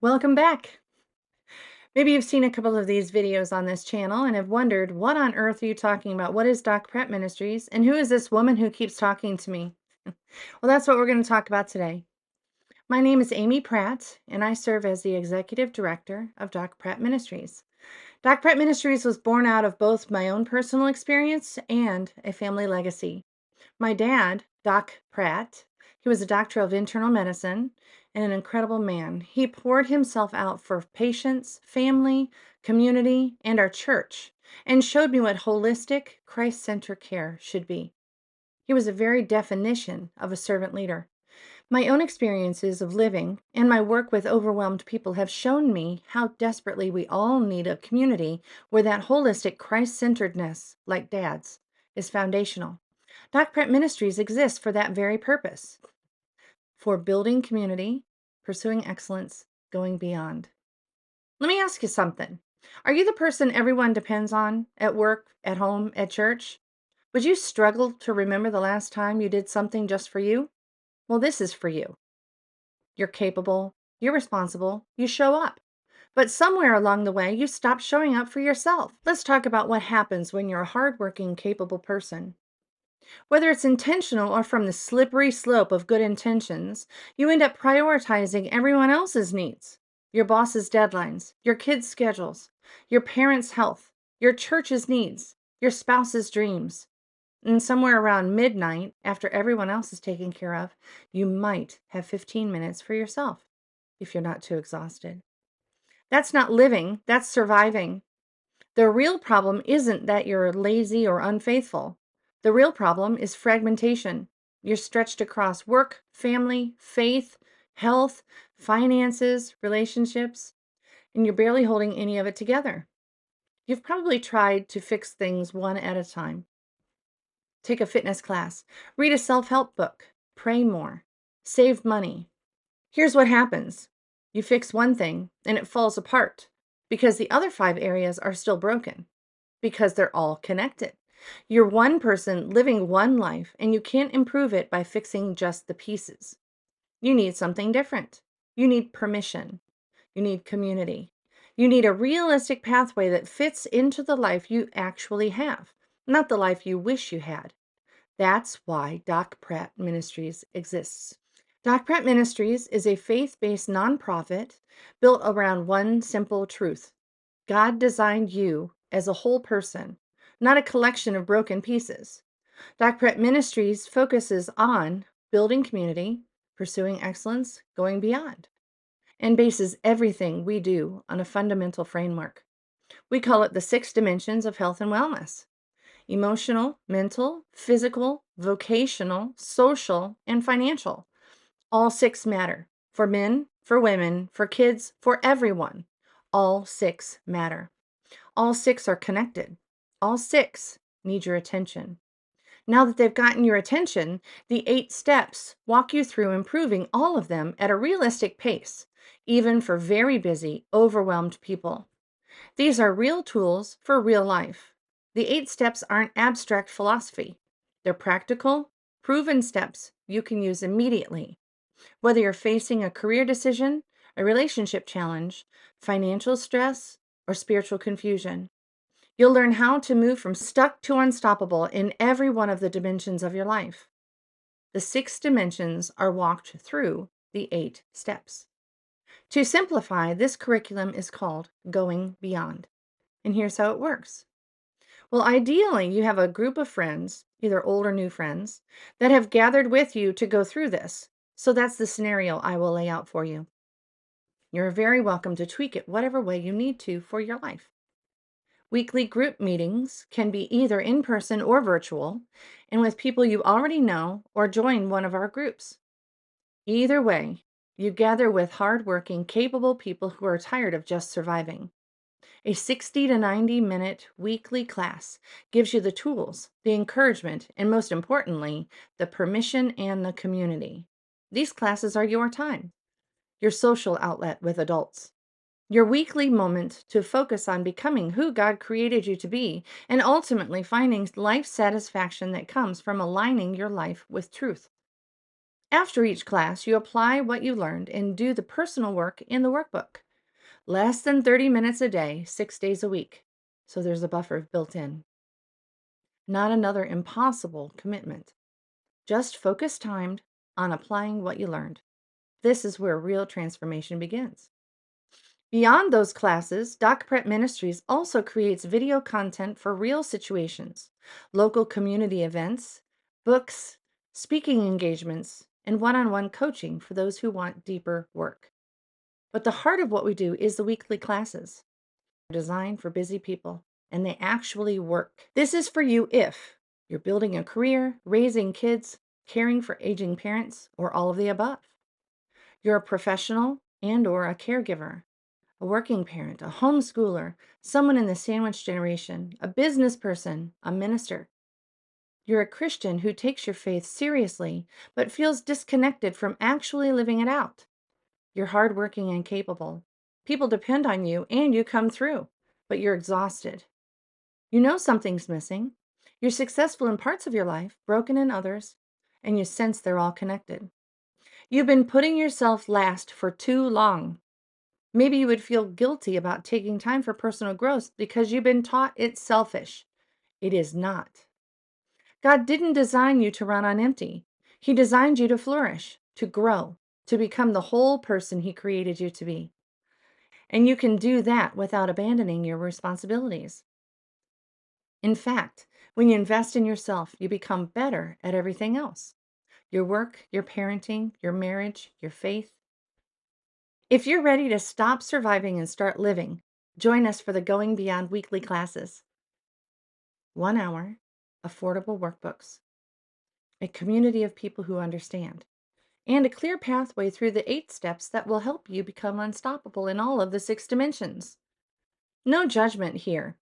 Welcome back. Maybe you've seen a couple of these videos on this channel and have wondered, what on earth are you talking about? What is Pratt Ministries? And who is this woman who keeps talking to me? Well, that's what we're going to talk about today. My name is Amy Pratt, and I serve as the Executive Director of Pratt Ministries. Pratt Ministries was born out of both my own personal experience and a family legacy. My dad, Doc Pratt, he was a doctor of internal medicine and an incredible man. He poured himself out for patients, family, community, and our church, and showed me what holistic, Christ-centered care should be. He was a very definition of a servant leader. My own experiences of living and my work with overwhelmed people have shown me how desperately we all need a community where that holistic Christ-centeredness, like Dad's, is foundational. Pratt Ministries exists for that very purpose, for building community, pursuing excellence, going beyond. Let me ask you something. Are you the person everyone depends on at work, at home, at church? Would you struggle to remember the last time you did something just for you? Well, this is for you. You're capable, you're responsible, you show up. But somewhere along the way, you stop showing up for yourself. Let's talk about what happens when you're a hardworking, capable person. Whether it's intentional or from the slippery slope of good intentions, you end up prioritizing everyone else's needs, your boss's deadlines, your kids' schedules, your parents' health, your church's needs, your spouse's dreams. And somewhere around midnight, after everyone else is taken care of, you might have 15 minutes for yourself if you're not too exhausted. That's not living, that's surviving. The real problem isn't that you're lazy or unfaithful. The real problem is fragmentation. You're stretched across work, family, faith, health, finances, relationships, and you're barely holding any of it together. You've probably tried to fix things one at a time. Take a fitness class, read a self-help book, pray more, save money. Here's what happens. You fix one thing and it falls apart because the other 5 areas are still broken, because they're all connected. You're one person living one life, and you can't improve it by fixing just the pieces. You need something different. You need permission. You need community. You need a realistic pathway that fits into the life you actually have, not the life you wish you had. That's why Pratt Ministries exists. Pratt Ministries is a faith-based nonprofit built around one simple truth. God designed you as a whole person, not a collection of broken pieces. Pratt Ministries focuses on building community, pursuing excellence, going beyond, and bases everything we do on a fundamental framework. We call it the 6 dimensions of health and wellness: emotional, mental, physical, vocational, social, and financial. All 6 matter. For men, for women, for kids, for everyone. All 6 matter. All 6 are connected. All 6 need your attention. Now that they've gotten your attention, the 8 steps walk you through improving all of them at a realistic pace, even for very busy, overwhelmed people. These are real tools for real life. The 8 steps aren't abstract philosophy. They're practical, proven steps you can use immediately. Whether you're facing a career decision, a relationship challenge, financial stress, or spiritual confusion, you'll learn how to move from stuck to unstoppable in every one of the dimensions of your life. The 6 dimensions are walked through the 8 steps. To simplify, this curriculum is called Going Beyond. And here's how it works. Well, ideally, you have a group of friends, either old or new friends, that have gathered with you to go through this. So that's the scenario I will lay out for you. You're very welcome to tweak it whatever way you need to for your life. Weekly group meetings can be either in person or virtual, and with people you already know, or join one of our groups. Either way, you gather with hardworking, capable people who are tired of just surviving. A 60 to 90-minute weekly class gives you the tools, the encouragement, and most importantly, the permission and the community. These classes are your time, your social outlet with adults, your weekly moment to focus on becoming who God created you to be, and ultimately finding life satisfaction that comes from aligning your life with truth. After each class, you apply what you learned and do the personal work in the workbook. Less than 30 minutes a day, 6 days a week. So there's a buffer built in. Not another impossible commitment. Just focus timed on applying what you learned. This is where real transformation begins. Beyond those classes, Doc Pratt Ministries also creates video content for real situations, local community events, books, speaking engagements, and one-on-one coaching for those who want deeper work. But the heart of what we do is the weekly classes, designed for busy people, and they actually work. This is for you if you're building a career, raising kids, caring for aging parents, or all of the above. You're a professional and or a caregiver, a working parent, a homeschooler, someone in the sandwich generation, a business person, a minister. You're a Christian who takes your faith seriously but feels disconnected from actually living it out. You're hardworking and capable. People depend on you and you come through, but you're exhausted. You know something's missing. You're successful in parts of your life, broken in others, and you sense they're all connected. You've been putting yourself last for too long. Maybe you would feel guilty about taking time for personal growth because you've been taught it's selfish. It is not. God didn't design you to run on empty. He designed you to flourish, to grow, to become the whole person He created you to be. And you can do that without abandoning your responsibilities. In fact, when you invest in yourself, you become better at everything else. Your work, your parenting, your marriage, your faith. If you're ready to stop surviving and start living, join us for the Going Beyond weekly classes. 1 hour, affordable workbooks, a community of people who understand, and a clear pathway through the 8 steps that will help you become unstoppable in all of the 6 dimensions. No judgment here,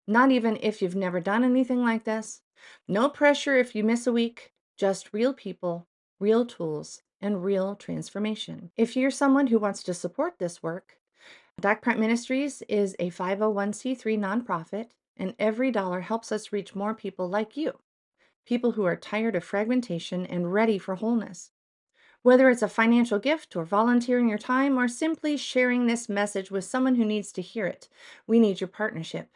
not even if you've never done anything like this. No pressure if you miss a week, just real people, real tools, and real transformation. If you're someone who wants to support this work, Doc Pratt Ministries is a 501c3 nonprofit, and every dollar helps us reach more people like you, people who are tired of fragmentation and ready for wholeness. Whether it's a financial gift or volunteering your time or simply sharing this message with someone who needs to hear it, we need your partnership.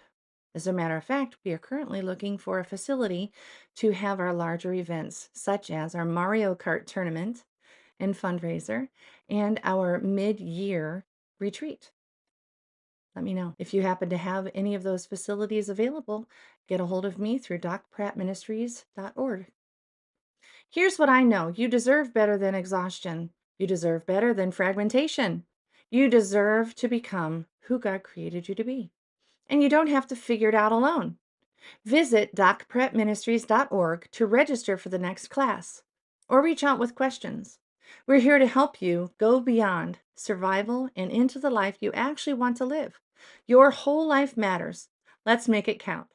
As a matter of fact, we are currently looking for a facility to have our larger events, such as our Mario Kart tournament and fundraiser and our mid-year retreat. Let me know. If you happen to have any of those facilities available, get a hold of me through docprattministries.org. Here's what I know. You deserve better than exhaustion. You deserve better than fragmentation. You deserve to become who God created you to be. And you don't have to figure it out alone. Visit docprattministries.org to register for the next class or reach out with questions. We're here to help you go beyond survival and into the life you actually want to live. Your whole life matters. Let's make it count.